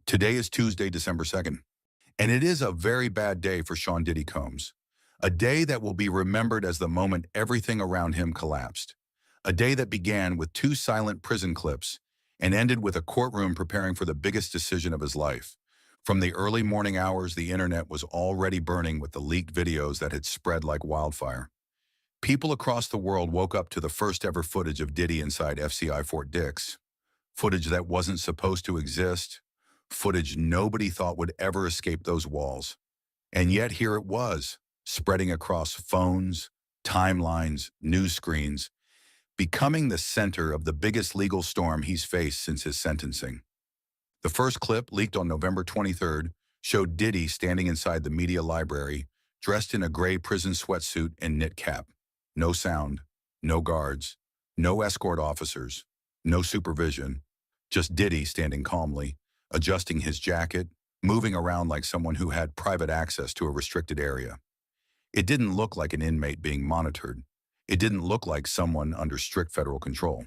Today is Tuesday, December 2nd, and it is a very bad day for Sean Diddy Combs. A day that will be remembered as the moment everything around him collapsed. A day that began with two silent prison clips and ended with a courtroom preparing for the biggest decision of his life. From the early morning hours, the internet was already burning with the leaked videos that had spread like wildfire. People across the world woke up to the first ever footage of Diddy inside FCI Fort Dix. Footage that wasn't supposed to exist. Footage nobody thought would ever escape those walls. And yet here it was, spreading across phones, timelines, news screens, becoming the center of the biggest legal storm he's faced since his sentencing. The first clip, leaked on November 23rd, showed Diddy standing inside the media library, dressed in a gray prison sweatsuit and knit cap. No sound, no guards, no escort officers, no supervision, just Diddy standing calmly, adjusting his jacket, moving around like someone who had private access to a restricted area. It didn't look like an inmate being monitored. It didn't look like someone under strict federal control.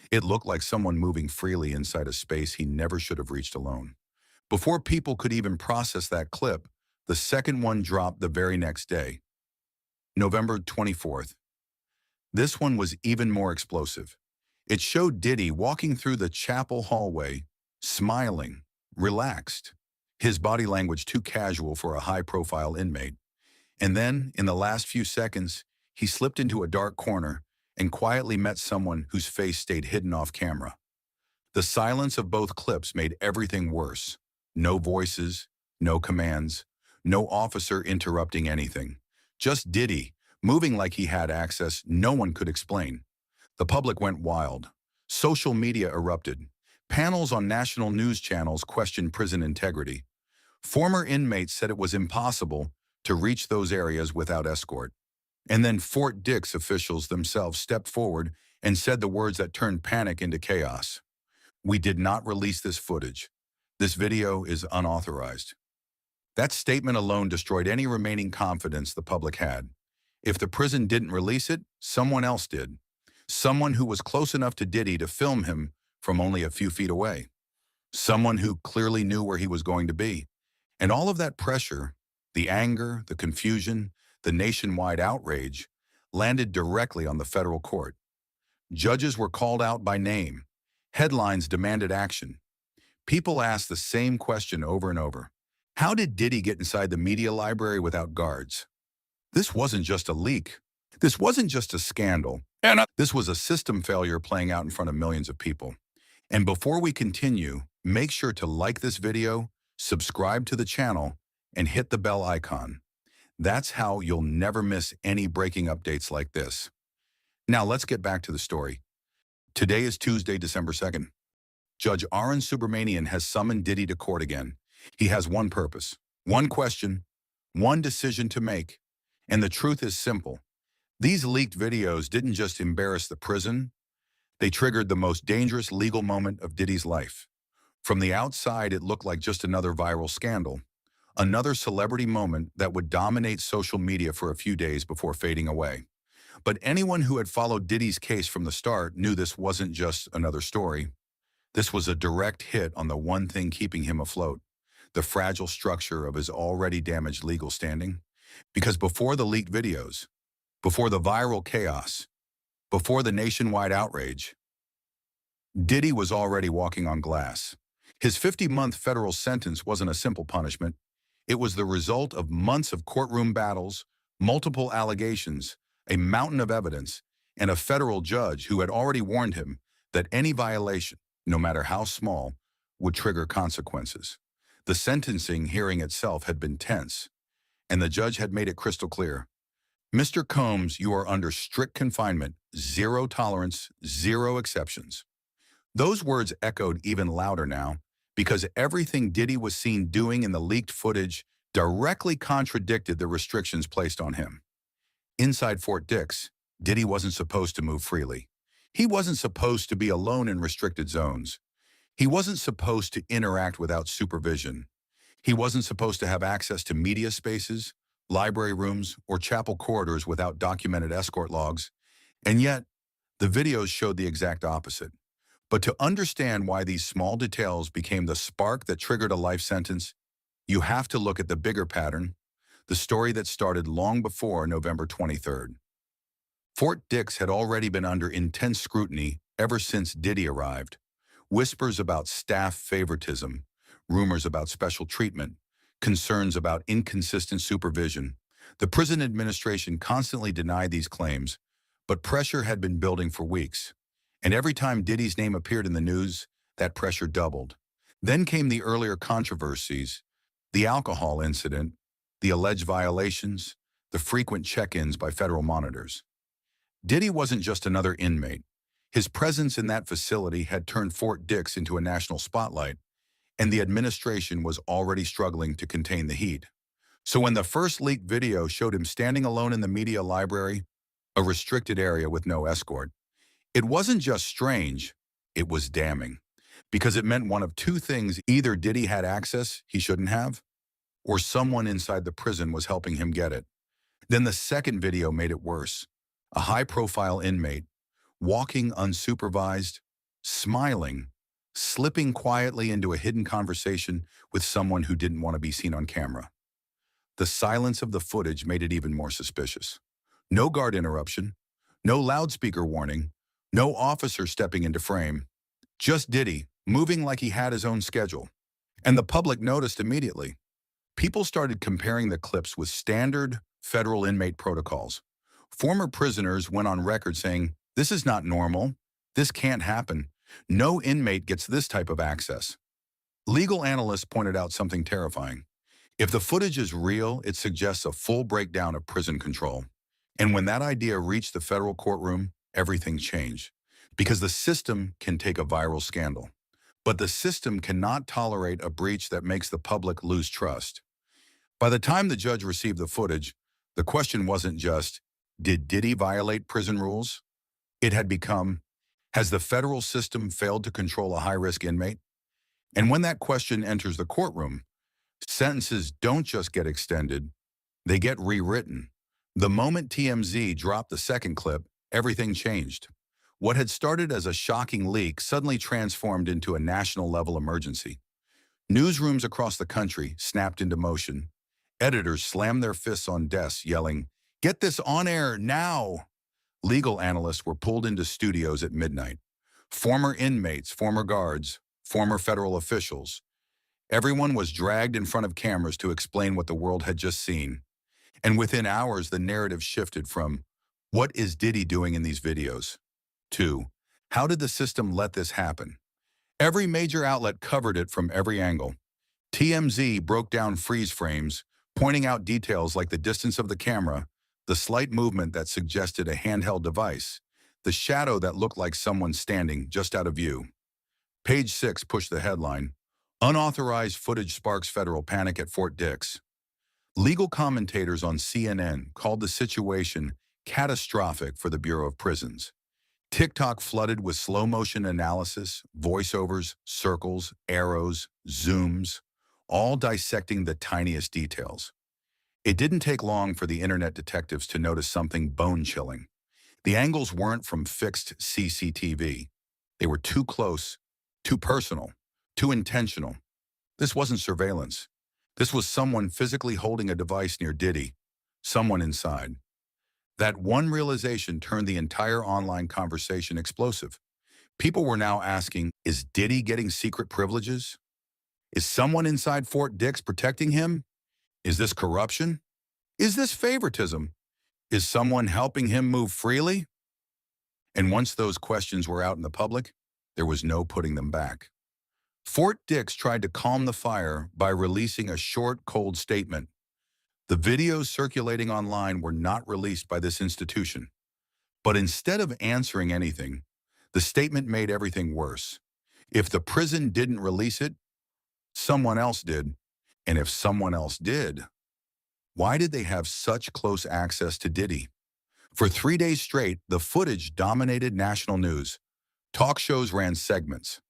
It looked like someone moving freely inside a space he never should have reached alone. Before people could even process that clip, the second one dropped the very next day, November 24th. This one was even more explosive. It showed Diddy walking through the chapel hallway, smiling, relaxed, his body language too casual for a high-profile inmate. And then, in the last few seconds, he slipped into a dark corner and quietly met someone whose face stayed hidden off camera. The silence of both clips made everything worse. No voices, no commands, no officer interrupting anything. Just Diddy, moving like he had access no one could explain. The public went wild. Social media erupted. Panels on national news channels questioned prison integrity. Former inmates said it was impossible to reach those areas without escort. And then Fort Dix officials themselves stepped forward and said the words that turned panic into chaos. "We did not release this footage. This video is unauthorized." That statement alone destroyed any remaining confidence the public had. If the prison didn't release it, someone else did. Someone who was close enough to Diddy to film him from only a few feet away. Someone who clearly knew where he was going to be. And all of that pressure, the anger, the confusion, the nationwide outrage, landed directly on the federal court. Judges were called out by name. Headlines demanded action. People asked the same question over and over. How did Diddy get inside the media library without guards? This wasn't just a leak. This wasn't just a scandal. This was a system failure playing out in front of millions of people. And before we continue, make sure to like this video, subscribe to the channel, and hit the bell icon. That's how you'll never miss any breaking updates like this. Now let's get back to the story. Today is Tuesday, December 2nd. Judge Arun Subramanian has summoned Diddy to court again. He has one purpose, one question, one decision to make. And the truth is simple. These leaked videos didn't just embarrass the prison, they triggered the most dangerous legal moment of Diddy's life. From the outside, it looked like just another viral scandal, another celebrity moment that would dominate social media for a few days before fading away. But anyone who had followed Diddy's case from the start knew this wasn't just another story. This was a direct hit on the one thing keeping him afloat, the fragile structure of his already damaged legal standing. Because before the leaked videos, before the viral chaos, before the nationwide outrage, Diddy was already walking on glass. His 50-month federal sentence wasn't a simple punishment. It was the result of months of courtroom battles, multiple allegations, a mountain of evidence, and a federal judge who had already warned him that any violation, no matter how small, would trigger consequences. The sentencing hearing itself had been tense, and the judge had made it crystal clear. Mr. Combs, you are under strict confinement, zero tolerance, zero exceptions. Those words echoed even louder now, because everything Diddy was seen doing in the leaked footage directly contradicted the restrictions placed on him. Inside Fort Dix, Diddy wasn't supposed to move freely. He wasn't supposed to be alone in restricted zones. He wasn't supposed to interact without supervision. He wasn't supposed to have access to media spaces, library rooms, or chapel corridors without documented escort logs. And yet, the videos showed the exact opposite. But to understand why these small details became the spark that triggered a life sentence, you have to look at the bigger pattern, the story that started long before November 23rd. Fort Dix had already been under intense scrutiny ever since Diddy arrived. Whispers about staff favoritism, rumors about special treatment, concerns about inconsistent supervision. The prison administration constantly denied these claims, but pressure had been building for weeks. And every time Diddy's name appeared in the news, that pressure doubled. Then came the earlier controversies, the alcohol incident, the alleged violations, the frequent check-ins by federal monitors. Diddy wasn't just another inmate. His presence in that facility had turned Fort Dix into a national spotlight, and the administration was already struggling to contain the heat. So when the first leaked video showed him standing alone in the media library, a restricted area with no escort, it wasn't just strange, it was damning. Because it meant one of two things: either Diddy had access he shouldn't have, or someone inside the prison was helping him get it. Then the second video made it worse. A high-profile inmate, walking unsupervised, smiling, slipping quietly into a hidden conversation with someone who didn't want to be seen on camera. The silence of the footage made it even more suspicious. No guard interruption, no loudspeaker warning, no officer stepping into frame, just Diddy, moving like he had his own schedule. And the public noticed immediately. People started comparing the clips with standard federal inmate protocols. Former prisoners went on record saying, "This is not normal. This can't happen. No inmate gets this type of access." Legal analysts pointed out something terrifying. If the footage is real, it suggests a full breakdown of prison control. And when that idea reached the federal courtroom, everything changed. Because the system can take a viral scandal, but the system cannot tolerate a breach that makes the public lose trust. By the time the judge received the footage, the question wasn't just, did Diddy violate prison rules? It had become, has the federal system failed to control a high-risk inmate? And when that question enters the courtroom, sentences don't just get extended, they get rewritten. The moment TMZ dropped the second clip, everything changed. What had started as a shocking leak suddenly transformed into a national-level emergency. Newsrooms across the country snapped into motion. Editors slammed their fists on desks, yelling, "Get this on air now!" Legal analysts were pulled into studios at midnight. Former inmates, former guards, former federal officials. Everyone was dragged in front of cameras to explain what the world had just seen. And within hours, the narrative shifted from, "What is Diddy doing in these videos?" to, "How did the system let this happen?" Every major outlet covered it from every angle. TMZ broke down freeze frames, pointing out details like the distance of the camera, the slight movement that suggested a handheld device, the shadow that looked like someone standing just out of view. Page 6 pushed the headline, "Unauthorized footage sparks federal panic at Fort Dix." Legal commentators on CNN called the situation catastrophic for the Bureau of Prisons. TikTok flooded with slow-motion analysis, voiceovers, circles, arrows, zooms, all dissecting the tiniest details. It didn't take long for the internet detectives to notice something bone-chilling. The angles weren't from fixed CCTV. They were too close, too personal, too intentional. This wasn't surveillance. This was someone physically holding a device near Diddy, someone inside. That one realization turned the entire online conversation explosive. People were now asking, is Diddy getting secret privileges? Is someone inside Fort Dix protecting him? Is this corruption? Is this favoritism? Is someone helping him move freely? And once those questions were out in the public, there was no putting them back. Fort Dix tried to calm the fire by releasing a short, cold statement. The videos circulating online were not released by this institution. But instead of answering anything, the statement made everything worse. If the prison didn't release it, someone else did. And if someone else did, why did they have such close access to Diddy? For 3 days straight, the footage dominated national news. Talk shows ran segments.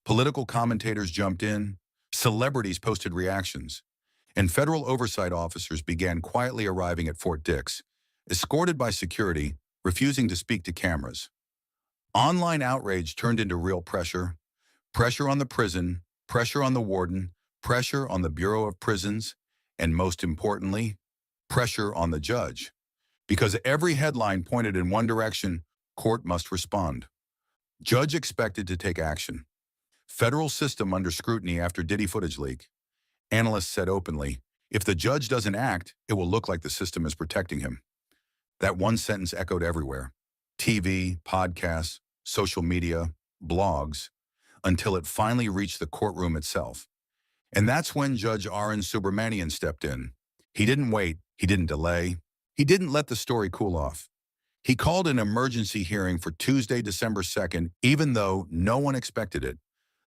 Political commentators jumped in. Celebrities posted reactions. And federal oversight officers began quietly arriving at Fort Dix, escorted by security, refusing to speak to cameras. Online outrage turned into real pressure, pressure on the prison, pressure on the warden, pressure on the Bureau of Prisons, and most importantly, pressure on the judge. Because every headline pointed in one direction, court must respond. Judge expected to take action. Federal system under scrutiny after Diddy footage leak. Analysts said openly, if the judge doesn't act, it will look like the system is protecting him. That one sentence echoed everywhere. TV, podcasts, social media, blogs, until it finally reached the courtroom itself. And that's when Judge Arun Subramanian stepped in. He didn't wait, he didn't delay, he didn't let the story cool off. He called an emergency hearing for Tuesday, December 2nd, even though no one expected it.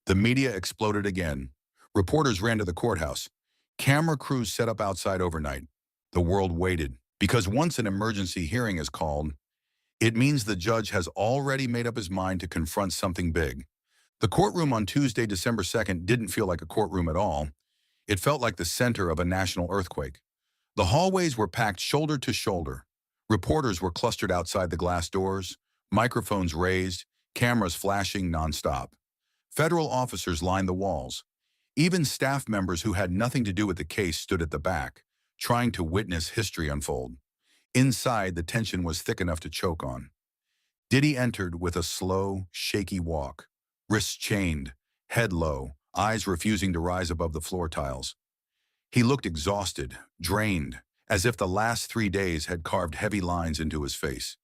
The media exploded again. Reporters ran to the courthouse. Camera crews set up outside overnight. The world waited, because once an emergency hearing is called, it means the judge has already made up his mind to confront something big. The courtroom on Tuesday, December 2nd didn't feel like a courtroom at all. It felt like the center of a national earthquake. The hallways were packed shoulder to shoulder. Reporters were clustered outside the glass doors, microphones raised, cameras flashing nonstop. Federal officers lined the walls. Even staff members who had nothing to do with the case stood at the back, trying to witness history unfold. Inside, the tension was thick enough to choke on. Diddy entered with a slow, shaky walk, wrists chained, head low, eyes refusing to rise above the floor tiles. He looked exhausted, drained, as if the last 3 days had carved heavy lines into his face.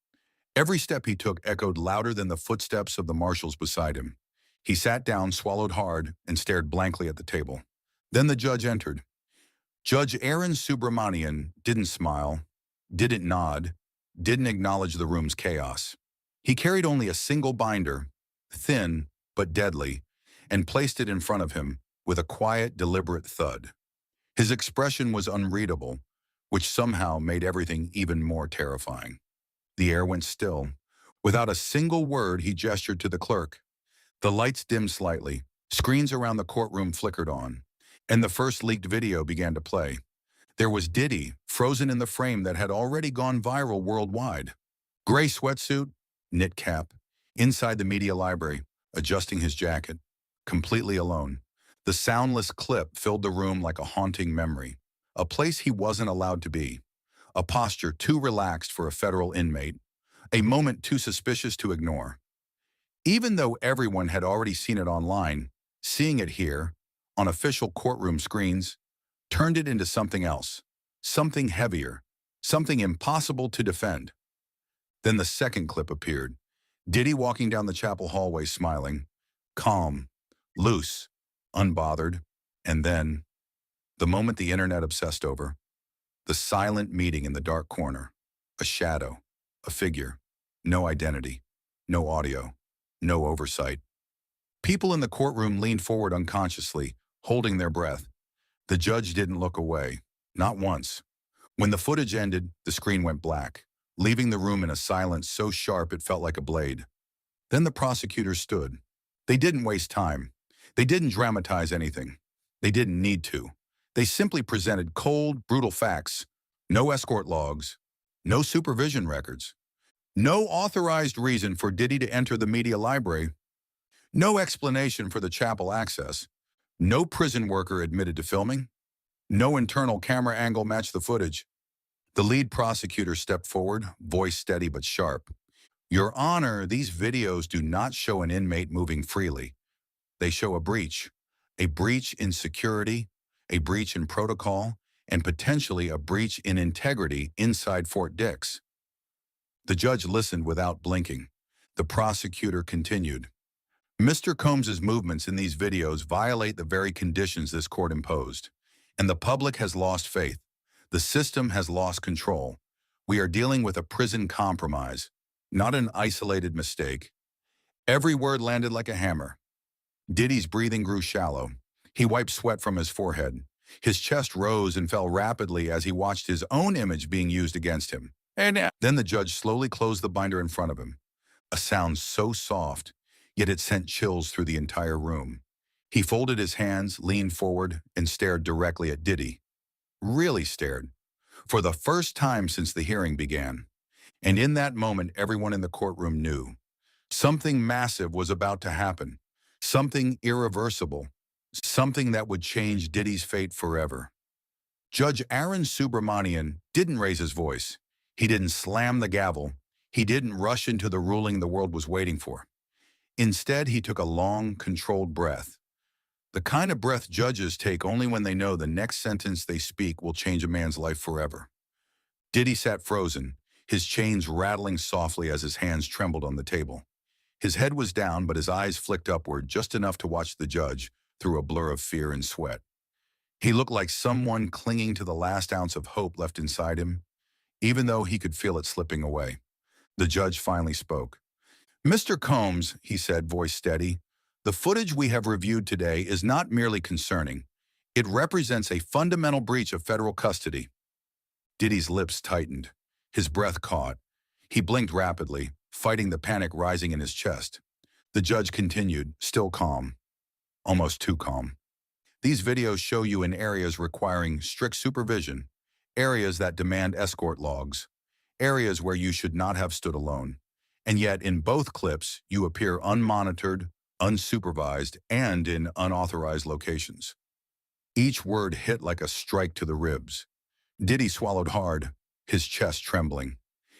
Every step he took echoed louder than the footsteps of the marshals beside him. He sat down, swallowed hard, and stared blankly at the table. Then the judge entered. Judge Arun Subramanian didn't smile, didn't nod, didn't acknowledge the room's chaos. He carried only a single binder, thin but deadly, and placed it in front of him with a quiet, deliberate thud. His expression was unreadable, which somehow made everything even more terrifying. The air went still. Without a single word, he gestured to the clerk. The lights dimmed slightly, screens around the courtroom flickered on, and the first leaked video began to play. There was Diddy, frozen in the frame that had already gone viral worldwide. Gray sweatsuit, knit cap, inside the media library, adjusting his jacket, completely alone. The soundless clip filled the room like a haunting memory, a place he wasn't allowed to be, a posture too relaxed for a federal inmate, a moment too suspicious to ignore. Even though everyone had already seen it online, seeing it here, on official courtroom screens, turned it into something else, something heavier, something impossible to defend. Then the second clip appeared, Diddy walking down the chapel hallway smiling, calm, loose, unbothered, and then, the moment the internet obsessed over, the silent meeting in the dark corner, a shadow, a figure, no identity, no audio, no oversight. People in the courtroom leaned forward unconsciously, holding their breath. The judge didn't look away, not once. When the footage ended, the screen went black, leaving the room in a silence so sharp it felt like a blade. Then the prosecutors stood. They didn't waste time. They didn't dramatize anything. They didn't need to. They simply presented cold, brutal facts. No escort logs, no supervision records, no authorized reason for Diddy to enter the media library, no explanation for the chapel access, no prison worker admitted to filming, no internal camera angle matched the footage. The lead prosecutor stepped forward, voice steady but sharp. Your Honor, these videos do not show an inmate moving freely. They show a breach in security, a breach in protocol, and potentially a breach in integrity inside Fort Dix. The judge listened without blinking. The prosecutor continued. Mr. Combs's movements in these videos violate the very conditions this court imposed, and the public has lost faith. The system has lost control. We are dealing with a prison compromise, not an isolated mistake. Every word landed like a hammer. Diddy's breathing grew shallow. He wiped sweat from his forehead. His chest rose and fell rapidly as he watched his own image being used against him. Then the judge slowly closed the binder in front of him. A sound so soft, yet it sent chills through the entire room. He folded his hands, leaned forward, and stared directly at Diddy. Really stared. For the first time since the hearing began. And in that moment, everyone in the courtroom knew. Something massive was about to happen. Something irreversible. Something that would change Diddy's fate forever. Judge Arun Subramanian didn't raise his voice. He didn't slam the gavel. He didn't rush into the ruling the world was waiting for. Instead, he took a long, controlled breath. The kind of breath judges take only when they know the next sentence they speak will change a man's life forever. Diddy sat frozen, his chains rattling softly as his hands trembled on the table. His head was down, but his eyes flicked upward just enough to watch the judge through a blur of fear and sweat. He looked like someone clinging to the last ounce of hope left inside him, even though he could feel it slipping away. The judge finally spoke. "Mr. Combs," he said, voice steady, "the footage we have reviewed today is not merely concerning. It represents a fundamental breach of federal custody." Diddy's lips tightened. His breath caught. He blinked rapidly, fighting the panic rising in his chest. The judge continued, still calm. Almost too calm. "These videos show you in areas requiring strict supervision, areas that demand escort logs, areas where you should not have stood alone. And yet, in both clips, you appear unmonitored, unsupervised, and in unauthorized locations." Each word hit like a strike to the ribs. Diddy swallowed hard, his chest trembling.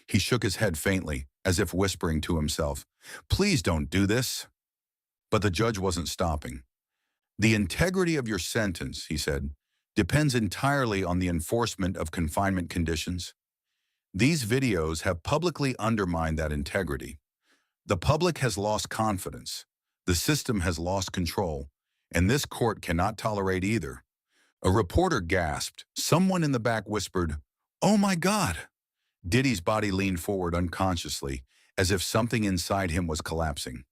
He shook his head faintly, as if whispering to himself, "Please don't do this." But the judge wasn't stopping. "The integrity of your sentence," he said, "depends entirely on the enforcement of confinement conditions. These videos have publicly undermined that integrity. The public has lost confidence. The system has lost control, and this court cannot tolerate either." A reporter gasped. Someone in the back whispered, "Oh my God!" Diddy's body leaned forward unconsciously, as if something inside him was collapsing.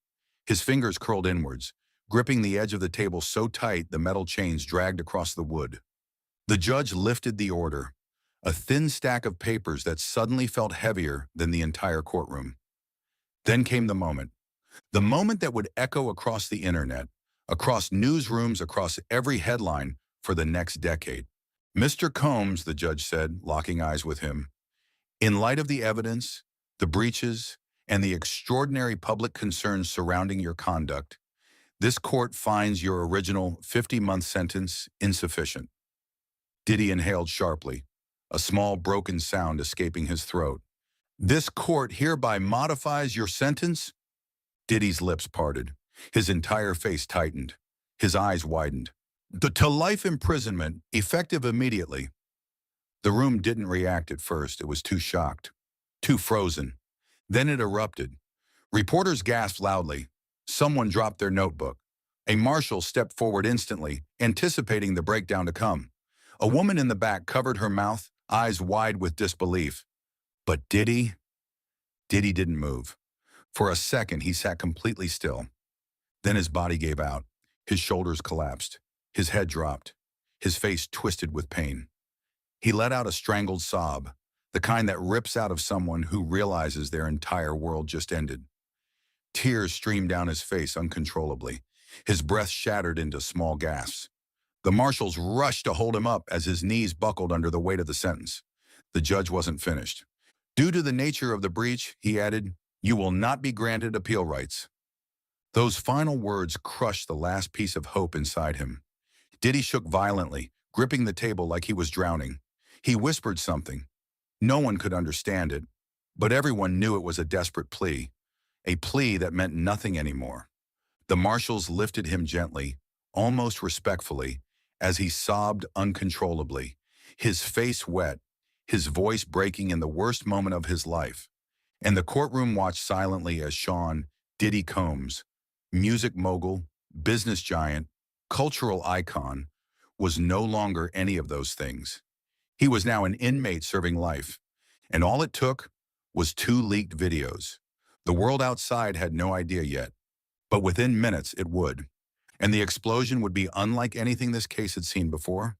His fingers curled inwards, gripping the edge of the table so tight the metal chains dragged across the wood. The judge lifted the order, a thin stack of papers that suddenly felt heavier than the entire courtroom. Then came the moment that would echo across the internet, across newsrooms, across every headline for the next decade. "Mr. Combs," the judge said, locking eyes with him, "in light of the evidence, the breaches, and the extraordinary public concerns surrounding your conduct, this court finds your original 50-month sentence insufficient." Diddy inhaled sharply, a small broken sound escaping his throat. "This court hereby modifies your sentence?" Diddy's lips parted. His entire face tightened. His eyes widened. "To life imprisonment, effective immediately." The room didn't react at first. It was too shocked, too frozen. Then it erupted. Reporters gasped loudly. Someone dropped their notebook. A marshal stepped forward instantly, anticipating the breakdown to come. A woman in the back covered her mouth, eyes wide with disbelief. But Diddy didn't move. For a second, he sat completely still. Then his body gave out. His shoulders collapsed. His head dropped. His face twisted with pain. He let out a strangled sob, the kind that rips out of someone who realizes their entire world just ended. Tears streamed down his face uncontrollably. His breath shattered into small gasps. The marshals rushed to hold him up as his knees buckled under the weight of the sentence. The judge wasn't finished. "Due to the nature of the breach," he added, "you will not be granted appeal rights." Those final words crushed the last piece of hope inside him. Diddy shook violently, gripping the table like he was drowning. He whispered something. No one could understand it, but everyone knew it was a desperate plea, a plea that meant nothing anymore. The marshals lifted him gently, almost respectfully, as he sobbed uncontrollably, his face wet, his voice breaking in the worst moment of his life. And the courtroom watched silently as Sean Diddy Combs, music mogul, business giant, cultural icon, was no longer any of those things. He was now an inmate serving life, and all it took was 2 leaked videos. The world outside had no idea yet, but within minutes it would. And the explosion would be unlike anything this case had seen before.